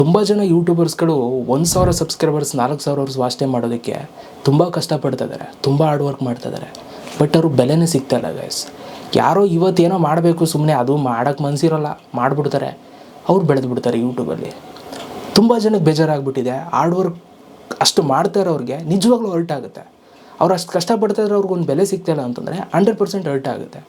ತುಂಬ ಜನ ಯೂಟ್ಯೂಬರ್ಸ್ಗಳು 1,000 subscribers 4,000 watch time ಮಾಡೋದಕ್ಕೆ ತುಂಬ ಕಷ್ಟಪಡ್ತಿದ್ದಾರೆ, ತುಂಬ ಹಾರ್ಡ್ ವರ್ಕ್ ಮಾಡ್ತಿದ್ದಾರೆ. ಬಟ್ ಅವ್ರಿಗೆ ಬೆಲೆನೇ ಸಿಗ್ತಾಯಿಲ್ಲ ಗೈಸ್. ಯಾರೋ ಇವತ್ತೇನೋ ಮಾಡಬೇಕು ಸುಮ್ಮನೆ, ಅದು ಮಾಡೋಕ್ಕೆ ಮನಸ್ಸಿರೋಲ್ಲ, ಮಾಡಿಬಿಡ್ತಾರೆ, ಅವ್ರು ಬೆಳೆದು ಬಿಡ್ತಾರೆ ಯೂಟ್ಯೂಬಲ್ಲಿ. ತುಂಬ ಜನಕ್ಕೆ ಬೇಜಾರಾಗ್ಬಿಟ್ಟಿದೆ. ಹಾರ್ಡ್ ವರ್ಕ್ ಅಷ್ಟು ಮಾಡ್ತಾರೆ, ಅವ್ರಿಗೆ ನಿಜವಾಗ್ಲೂ ಹರ್ಟ್ ಆಗುತ್ತೆ. ಅವ್ರು ಅಷ್ಟು ಕಷ್ಟಪಡ್ತಾಯಿದ್ರೆ ಅವ್ರಿಗೊಂದು ಬೆಲೆ ಸಿಗ್ತಾಯಿಲ್ಲ ಅಂತಂದರೆ 100% ಹರ್ಟ್ ಆಗುತ್ತೆ.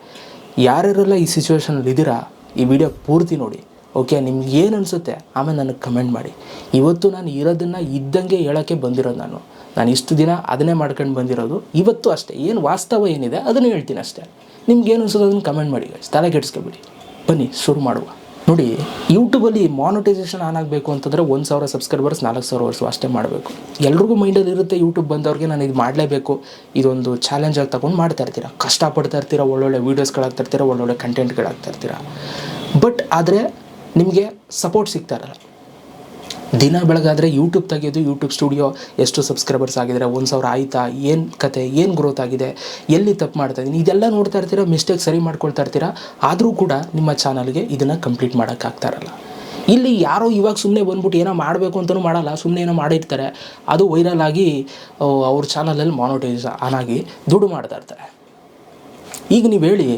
ಯಾರ್ಯಾರೆಲ್ಲ ಈ ಸಿಚುವೇಷನಲ್ಲಿ ಇದ್ದೀರಾ, ಈ ವಿಡಿಯೋ ಪೂರ್ತಿ ನೋಡಿ. ಓಕೆ, ನಿಮ್ಗೆ ಏನು ಅನಿಸುತ್ತೆ ಆಮೇಲೆ ನನಗೆ ಕಮೆಂಟ್ ಮಾಡಿ. ಇವತ್ತು ನಾನು ಇರೋದನ್ನು ಇದ್ದಂಗೆ ಹೇಳೋಕ್ಕೆ ಬಂದಿರೋದು. ನಾನು ಇಷ್ಟು ದಿನ ಅದನ್ನೇ ಮಾಡ್ಕೊಂಡು ಬಂದಿರೋದು. ಇವತ್ತು ಅಷ್ಟೇ, ಏನು ವಾಸ್ತವ ಏನಿದೆ ಅದನ್ನು ಹೇಳ್ತೀನಿ ಅಷ್ಟೇ. ನಿಮ್ಗೇನು ಅನ್ಸೋದು ಅದನ್ನು ಕಮೆಂಟ್ ಮಾಡಿ ಗೈಸ್, ತಲೆ ಕೆಡಿಸ್ಕೊಬಿಡಿ. ಬನ್ನಿ ಶುರು ಮಾಡುವ. ನೋಡಿ, ಯೂಟ್ಯೂಬಲ್ಲಿ ಮಾನಿಟೈಸೇಷನ್ ಆನ್ ಆಗಬೇಕು ಅಂತಂದರೆ 1,000 ಸಬ್ಸ್ಕ್ರೈಬರ್ಸ್ 4,000 ಅಷ್ಟೇ ಮಾಡಬೇಕು. ಎಲ್ರಿಗೂ ಮೈಂಡಲ್ಲಿ ಇರುತ್ತೆ, ಯೂಟ್ಯೂಬ್ ಬಂದವ್ರಿಗೆ ನಾನು ಇದು ಮಾಡಲೇಬೇಕು, ಇದೊಂದು ಚಾಲೆಂಜಾಗಿ ತೊಗೊಂಡು ಮಾಡ್ತಾ ಇರ್ತೀರ, ಕಷ್ಟಪಡ್ತಾ ಇರ್ತೀರ, ಒಳ್ಳೊಳ್ಳೆ ವೀಡಿಯೋಸ್ಗಳಾಗ್ತಾ ಇರ್ತೀರ, ಒಳ್ಳೊಳ್ಳೆ ಕಂಟೆಂಟ್ಗಳಾಗ್ತಾ ಇರ್ತೀರ. ಬಟ್ ಆದರೆ ನಿಮಗೆ ಸಪೋರ್ಟ್ ಸಿಗ್ತಾ ಇರಲ್ಲ. ದಿನ ಬೆಳಗಾದರೆ ಯೂಟ್ಯೂಬ್ ತೆಗೆಯೋದು, ಯೂಟ್ಯೂಬ್ ಸ್ಟುಡಿಯೋ ಎಷ್ಟು ಸಬ್ಸ್ಕ್ರೈಬರ್ಸ್ ಆಗಿದ್ದಾರೆ, 1,000 ಆಯಿತಾ, ಏನು ಕತೆ, ಏನು ಗ್ರೋತ್ ಆಗಿದೆ, ಎಲ್ಲಿ ತಪ್ಪು ಮಾಡ್ತಾಯಿದ್ದೀನಿ, ಇದೆಲ್ಲ ನೋಡ್ತಾ ಇರ್ತೀರ, ಮಿಸ್ಟೇಕ್ ಸರಿ ಮಾಡ್ಕೊಳ್ತಾ ಇರ್ತೀರ. ಆದರೂ ಕೂಡ ನಿಮ್ಮ ಚಾನಲ್ಗೆ ಇದನ್ನು ಕಂಪ್ಲೀಟ್ ಮಾಡೋಕ್ಕಾಗ್ತಾ ಇರಲ್ಲ. ಇಲ್ಲಿ ಯಾರೋ ಇವಾಗ ಸುಮ್ಮನೆ ಬಂದ್ಬಿಟ್ಟು ಏನೋ ಮಾಡಬೇಕು ಅಂತಲೂ ಮಾಡಲ್ಲ, ಸುಮ್ಮನೆ ಏನೋ ಮಾಡಿರ್ತಾರೆ, ಅದು ವೈರಲ್ ಆಗಿ ಅವ್ರ ಚಾನಲಲ್ಲಿ ಮಾನಿಟೈಸ್ ಆನ್ ಆಗಿ ದುಡ್ಡು ಮಾಡ್ತಾ ಇರ್ತಾರೆ. ಈಗ ನೀವು ಹೇಳಿ,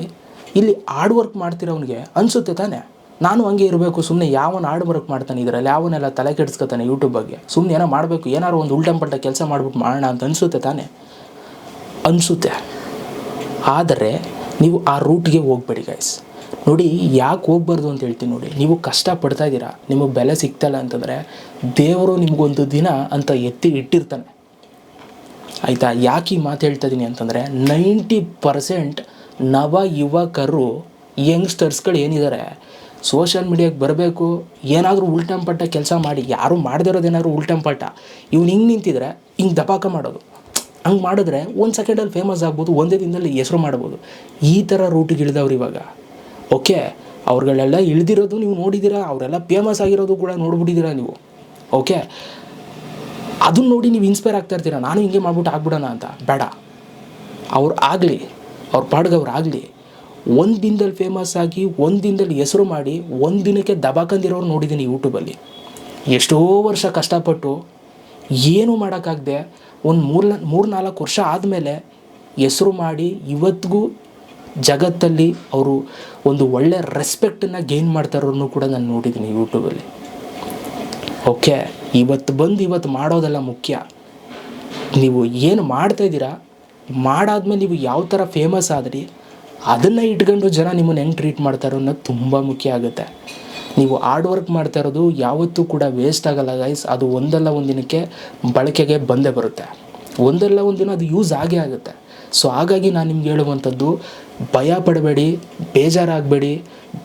ಇಲ್ಲಿ ಹಾರ್ಡ್ ವರ್ಕ್ ಮಾಡ್ತಿರೋನಿಗೆ ಅನಿಸುತ್ತೆ ತಾನೇ, ನಾನು ಹಂಗೆ ಇರಬೇಕು, ಸುಮ್ಮನೆ ಯಾವನು ಹಾರ್ಡ್ ವರ್ಕ್ ಮಾಡ್ತಾನೆ ಇದರಲ್ಲಿ, ಯಾವನ್ನೆಲ್ಲ ತಲೆ ಕೆಡಿಸ್ಕೊತಾನೆ ಯೂಟ್ಯೂಬ್ ಬಗ್ಗೆ, ಸುಮ್ಮನೆ ಏನೋ ಮಾಡಬೇಕು, ಏನಾದ್ರು ಒಂದು ಉಲ್ಟಂಪಲ್ಟ ಕೆಲಸ ಮಾಡ್ಬಿಟ್ಟು ಮಾಡೋಣ ಅಂತ ಅನಿಸುತ್ತೆ ತಾನೇ, ಅನಿಸುತ್ತೆ. ಆದರೆ ನೀವು ಆ ರೂಟ್ಗೆ ಹೋಗ್ಬೇಡಿ ಗೈಸ್. ನೋಡಿ, ಯಾಕೆ ಹೋಗ್ಬಾರ್ದು ಅಂತ ಹೇಳ್ತೀನಿ ನೋಡಿ. ನೀವು ಕಷ್ಟಪಡ್ತಾ ಇದ್ದೀರಾ, ನಿಮಗೆ ಬೆಲೆ ಸಿಗ್ತಾಯಿಲ್ಲ ಅಂತಂದರೆ ದೇವರು ನಿಮಗೊಂದು ದಿನ ಅಂತ ಎತ್ತಿ ಇಟ್ಟಿರ್ತಾನೆ, ಆಯಿತಾ. ಯಾಕೆ ಈ ಮಾತು ಹೇಳ್ತಾ ಇದ್ದೀನಿ ಅಂತಂದರೆ 90% ನವ ಯುವಕರು, ಯಂಗ್ಸ್ಟರ್ಸ್ಗಳು ಏನಿದ್ದಾರೆ, ಸೋಷಿಯಲ್ ಮೀಡಿಯಾಗೆ ಬರಬೇಕು, ಏನಾದರೂ ಉಲ್ಟಂಪಟ್ಟ ಕೆಲಸ ಮಾಡಿ, ಯಾರು ಮಾಡದಿರೋದೇನಾದ್ರು ಉಲ್ಟಂಪಟ್ಟ, ಇವ್ನು ಹಿಂಗೆ ನಿಂತಿದ್ರೆ ಹಿಂಗೆ ದಪಾಕ ಮಾಡೋದು, ಹಂಗೆ ಮಾಡಿದ್ರೆ 1 ಸೆಕೆಂಡಲ್ಲಿ ಫೇಮಸ್ ಆಗ್ಬೋದು, ಒಂದೇ ದಿನದಲ್ಲಿ ಹೆಸರು ಮಾಡ್ಬೋದು. ಈ ಥರ ರೂಟಿಗೆ ಇಳಿದವ್ರು ಇವಾಗ. ಓಕೆ, ಅವ್ರುಗಳೆಲ್ಲ ಇಳಿದಿರೋದು ನೀವು ನೋಡಿದ್ದೀರಾ, ಅವರೆಲ್ಲ ಫೇಮಸ್ ಆಗಿರೋದು ಕೂಡ ನೋಡ್ಬಿಟ್ಟಿದ್ದೀರಾ ನೀವು. ಓಕೆ, ಅದನ್ನ ನೋಡಿ ನೀವು ಇನ್ಸ್ಪೈರ್ ಆಗ್ತಾ ಇರ್ತೀರ, ನಾನು ಹಿಂಗೆ ಮಾಡ್ಬಿಟ್ಟು ಆಗ್ಬಿಡೋಣ ಅಂತ. ಬೇಡ, ಅವ್ರು ಆಗಲಿ, ಅವ್ರ ಪಾಡ್ಗೆ ಅವ್ರು ಆಗಲಿ, ಒಂದು ದಿನದಲ್ಲಿ ಫೇಮಸ್ ಆಗಿ, ಒಂದು ದಿನದಲ್ಲಿ ಹೆಸರು ಮಾಡಿ, ಒಂದು ದಿನಕ್ಕೆ ದಬಾಕಂದಿರೋರು ನೋಡಿದ್ದೀನಿ ಯೂಟ್ಯೂಬಲ್ಲಿ. ಎಷ್ಟೋ ವರ್ಷ ಕಷ್ಟಪಟ್ಟು ಏನೂ ಮಾಡೋಕ್ಕಾಗದೆ ಒಂದು 3-4 ವರ್ಷ ಆದಮೇಲೆ ಹೆಸರು ಮಾಡಿ, ಇವತ್ತಿಗೂ ಜಗತ್ತಲ್ಲಿ ಅವರು ಒಂದು ಒಳ್ಳೆ ರೆಸ್ಪೆಕ್ಟನ್ನು ಗೇನ್ ಮಾಡ್ತಾರೋರನ್ನು ಕೂಡ ನಾನು ನೋಡಿದ್ದೀನಿ ಯೂಟ್ಯೂಬಲ್ಲಿ. ಓಕೆ, ಇವತ್ತು ಮಾಡೋದೆಲ್ಲ ಮುಖ್ಯ. ನೀವು ಏನು ಮಾಡ್ತಾಯಿದ್ದೀರಾ, ಮಾಡಾದ್ಮೇಲೆ ನೀವು ಯಾವ ಥರ ಫೇಮಸ್ ಆದ್ರಿ, ಅದನ್ನು ಇಟ್ಕೊಂಡು ಜನ ನಿಮ್ಮನ್ನು ಹೆಂಗೆ ಟ್ರೀಟ್ ಮಾಡ್ತಾರೋ ಅನ್ನೋದು ತುಂಬ ಮುಖ್ಯ ಆಗುತ್ತೆ. ನೀವು ಹಾರ್ಡ್ ವರ್ಕ್ ಮಾಡ್ತಾ ಇರೋದು ಯಾವತ್ತೂ ಕೂಡ ವೇಸ್ಟ್ ಆಗೋಲ್ಲ ಗೈಸ್. ಅದು ಒಂದಲ್ಲ ಒಂದು ದಿನಕ್ಕೆ ಬಳಕೆಗೆ ಬಂದೇ ಬರುತ್ತೆ, ಒಂದಲ್ಲ ಒಂದು ದಿನ ಅದು ಯೂಸ್ ಆಗೇ ಆಗುತ್ತೆ. ಸೊ ಹಾಗಾಗಿ ನಾನು ನಿಮ್ಗೆ ಹೇಳುವಂಥದ್ದು, ಭಯ ಪಡಬೇಡಿ, ಬೇಜಾರಾಗಬೇಡಿ.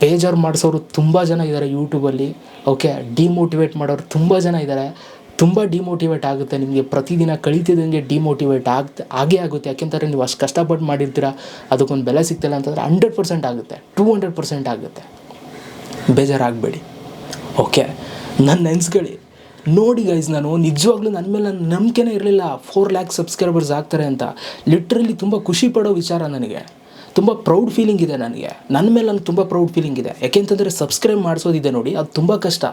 ಬೇಜಾರು ಮಾಡಿಸೋರು ತುಂಬ ಜನ ಇದ್ದಾರೆ ಯೂಟ್ಯೂಬಲ್ಲಿ. ಓಕೆ, ಡಿಮೋಟಿವೇಟ್ ಮಾಡೋರು ತುಂಬ ಜನ ಇದ್ದಾರೆ. ತುಂಬ ಡಿಮೋಟಿವೇಟ್ ಆಗುತ್ತೆ ನಿಮಗೆ, ಪ್ರತಿದಿನ ಕಳೀತಿದ್ದಂಗೆ ಡಿಮೋಟಿವೇಟ್ ಆಗೇ ಆಗುತ್ತೆ. ಯಾಕೆಂದರೆ ನೀವು ಅಷ್ಟು ಕಷ್ಟಪಟ್ಟು ಮಾಡಿರ್ತೀರ, ಅದಕ್ಕೊಂದು ಬೆಲೆ ಸಿಗ್ತಿಲ್ಲ ಅಂತಂದರೆ 100% ಆಗುತ್ತೆ, 200% ಆಗುತ್ತೆ. ಬೇಜಾರಾಗಬೇಡಿ. ಓಕೆ, ನನ್ನ ನೆನ್ಸ್ಕೊಳ್ಳಿ. ನೋಡಿ ಗೈಸ್, ನಾನು ನಿಜವಾಗ್ಲೂ ನನ್ನ ಮೇಲೆ ನನ್ನ ನಂಬಿಕೆನೇ ಇರಲಿಲ್ಲ 4 ಲ್ಯಾಕ್ ಸಬ್ಸ್ಕ್ರೈಬರ್ಸ್ ಆಗ್ತಾರೆ ಅಂತ. ಲಿಟ್ರಲಿ ತುಂಬ ಖುಷಿ ಪಡೋ ವಿಚಾರ, ನನಗೆ ತುಂಬ ಪ್ರೌಡ್ ಫೀಲಿಂಗ್ ಇದೆ. ನನ್ನ ಮೇಲೆ ನನಗೆ ತುಂಬ ಪ್ರೌಡ್ ಫೀಲಿಂಗ್ ಇದೆ. ಯಾಕೆಂತಂದರೆ ಸಬ್ಸ್ಕ್ರೈಬ್ ಮಾಡಿಸೋದಿದೆ ನೋಡಿ, ಅದು ತುಂಬ ಕಷ್ಟ.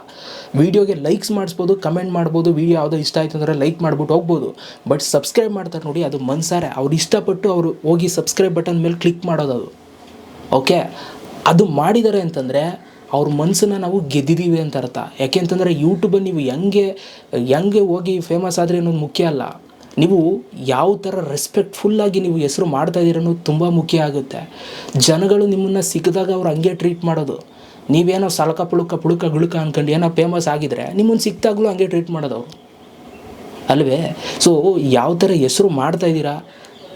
ವೀಡಿಯೋಗೆ ಲೈಕ್ಸ್ ಮಾಡಿಸ್ಬೋದು, ಕಮೆಂಟ್ ಮಾಡ್ಬೋದು, ವೀಡಿಯೋ ಯಾವುದೋ ಇಷ್ಟ ಆಯಿತು ಅಂದರೆ ಲೈಕ್ ಮಾಡ್ಬಿಟ್ಟು ಹೋಗ್ಬೋದು. ಬಟ್ ಸಬ್ಸ್ಕ್ರೈಬ್ ಮಾಡ್ತಾರೆ ನೋಡಿ, ಅದು ಮನ್ಸಾರೆ. ಅವ್ರು ಇಷ್ಟಪಟ್ಟು ಅವರು ಹೋಗಿ ಸಬ್ಸ್ಕ್ರೈಬ್ ಬಟನ್ ಮೇಲೆ ಕ್ಲಿಕ್ ಮಾಡೋದು ಅದು. ಓಕೆ, ಅದು ಮಾಡಿದ್ದಾರೆ ಅಂತಂದರೆ ಅವ್ರ ಮನಸ್ಸನ್ನು ನಾವು ಗೆದ್ದಿದ್ದೀವಿ ಅಂತ ಅರ್ಥ. ಯಾಕೆಂತಂದರೆ ಯೂಟ್ಯೂಬಲ್ಲಿ ನೀವು ಹೆಂಗೆ ಹೋಗಿ ಫೇಮಸ್ ಆದರೆ ಅನ್ನೋದು ಮುಖ್ಯ ಅಲ್ಲ, ನೀವು ಯಾವ ಥರ ರೆಸ್ಪೆಕ್ಟ್ಫುಲ್ಲಾಗಿ ನೀವು ಹೆಸರು ಮಾಡ್ತಾಯಿದ್ದೀರ ಅನ್ನೋದು ತುಂಬ ಮುಖ್ಯ ಆಗುತ್ತೆ. ಜನಗಳು ನಿಮ್ಮನ್ನು ಸಿಕ್ಕಿದಾಗ ಅವ್ರು ಹಂಗೆ ಟ್ರೀಟ್ ಮಾಡೋದು. ನೀವೇನೋ ಸಲಕ ಪುಳುಕ ಗುಳುಕ ಅಂದ್ಕೊಂಡು ಏನೋ ಫೇಮಸ್ ಆಗಿದ್ರೆ ನಿಮ್ಮನ್ನು ಸಿಕ್ಕಿದಾಗಲೂ ಹಂಗೆ ಟ್ರೀಟ್ ಮಾಡೋದು ಅವರು, ಅಲ್ವೇ? ಸೊ ಯಾವ ಥರ ಹೆಸರು ಮಾಡ್ತಾಯಿದ್ದೀರಾ,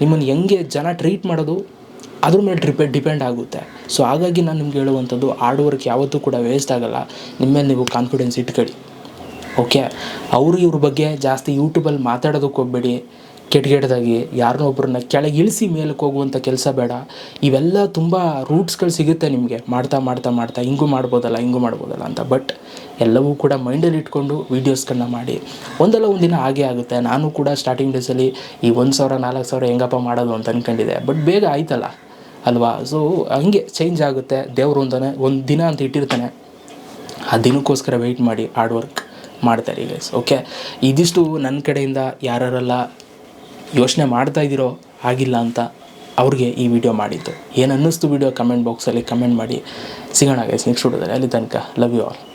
ನಿಮ್ಮನ್ನು ಹೆಂಗೆ ಜನ ಟ್ರೀಟ್ ಮಾಡೋದು, ಅದ್ರ ಮೇಲೆ ಡಿಪೆಂಡ್ ಆಗುತ್ತೆ. ಸೊ ಹಾಗಾಗಿ ನಾನು ನಿಮ್ಗೆ ಹೇಳುವಂಥದ್ದು, ಹಾರ್ಡ್ ವರ್ಕ್ ಯಾವತ್ತೂ ಕೂಡ ವೇಸ್ಟ್ ಆಗೋಲ್ಲ. ನಿಮ್ಮ ಮೇಲೆ ನೀವು ಕಾನ್ಫಿಡೆನ್ಸ್ ಇಟ್ಕೊಳ್ಳಿ. ಓಕೆ, ಇವ್ರ ಬಗ್ಗೆ ಜಾಸ್ತಿ ಯೂಟ್ಯೂಬಲ್ಲಿ ಮಾತಾಡೋದಕ್ಕೆ ಹೋಗಬೇಡಿ. ಕೆಟ್ಟದಾಗಿ ಯಾರನ್ನೋ ಒಬ್ಬರನ್ನ ಕೆಳಗೆ ಇಳಿಸಿ ಮೇಲಕ್ಕೆ ಹೋಗುವಂಥ ಕೆಲಸ ಬೇಡ. ಇವೆಲ್ಲ ತುಂಬ ರೂಟ್ಸ್ಗಳು ಸಿಗುತ್ತೆ ನಿಮಗೆ, ಮಾಡ್ತಾ ಹಿಂಗೂ ಮಾಡ್ಬೋದಲ್ಲ ಅಂತ. ಬಟ್ ಎಲ್ಲವೂ ಕೂಡ ಮೈಂಡಲ್ಲಿ ಇಟ್ಕೊಂಡು ವೀಡಿಯೋಸ್ಗಳನ್ನ ಮಾಡಿ, ಒಂದಲ್ಲ ಒಂದು ದಿನ ಹಾಗೇ ಆಗುತ್ತೆ. ನಾನು ಕೂಡ ಸ್ಟಾರ್ಟಿಂಗ್ ಡೇಸಲ್ಲಿ ಈ 1,000-4,000 ಹೆಂಗಪ್ಪ ಮಾಡೋದು ಅಂತ ಅಂದ್ಕೊಂಡಿದ್ದೆ. ಬಟ್ ಬೇಗ ಆಯ್ತಲ್ಲ ಅಲ್ವಾ? ಸೊ ಹಂಗೆ ಚೇಂಜ್ ಆಗುತ್ತೆ. ದೇವರು ಒಂದು ದಿನ ಅಂತ ಇಟ್ಟಿರ್ತಾನೆ, ಆ ದಿನಕ್ಕೋಸ್ಕರ ವೆಯ್ಟ್ ಮಾಡಿ, ಹಾರ್ಡ್ ವರ್ಕ್ ಮಾಡ್ತಾರೆ ಗೈಸ್. ಓಕೆ, ಇದಿಷ್ಟು ನನ್ನ ಕಡೆಯಿಂದ ಯಾರೆಲ್ಲ ಯೋಚನೆ ಮಾಡ್ತಾಯಿದ್ದೀರೋ ಆಗಿಲ್ಲ ಅಂತ ಅವ್ರಿಗೆ ಈ ವಿಡಿಯೋ ಮಾಡಿದ್ದು. ಏನು ಅನ್ನಿಸ್ತು ವಿಡಿಯೋ ಕಮೆಂಟ್ ಬಾಕ್ಸಲ್ಲಿ ಕಮೆಂಟ್ ಮಾಡಿ. ಸಿಗೋಣ ಗೈಸ್ ನೆಕ್ಸ್ಟ್ ವಿಡಿಯೋದಲ್ಲಿ. ಅಲ್ಲಿ ತನಕ ಲವ್ ಯು ಆಲ್.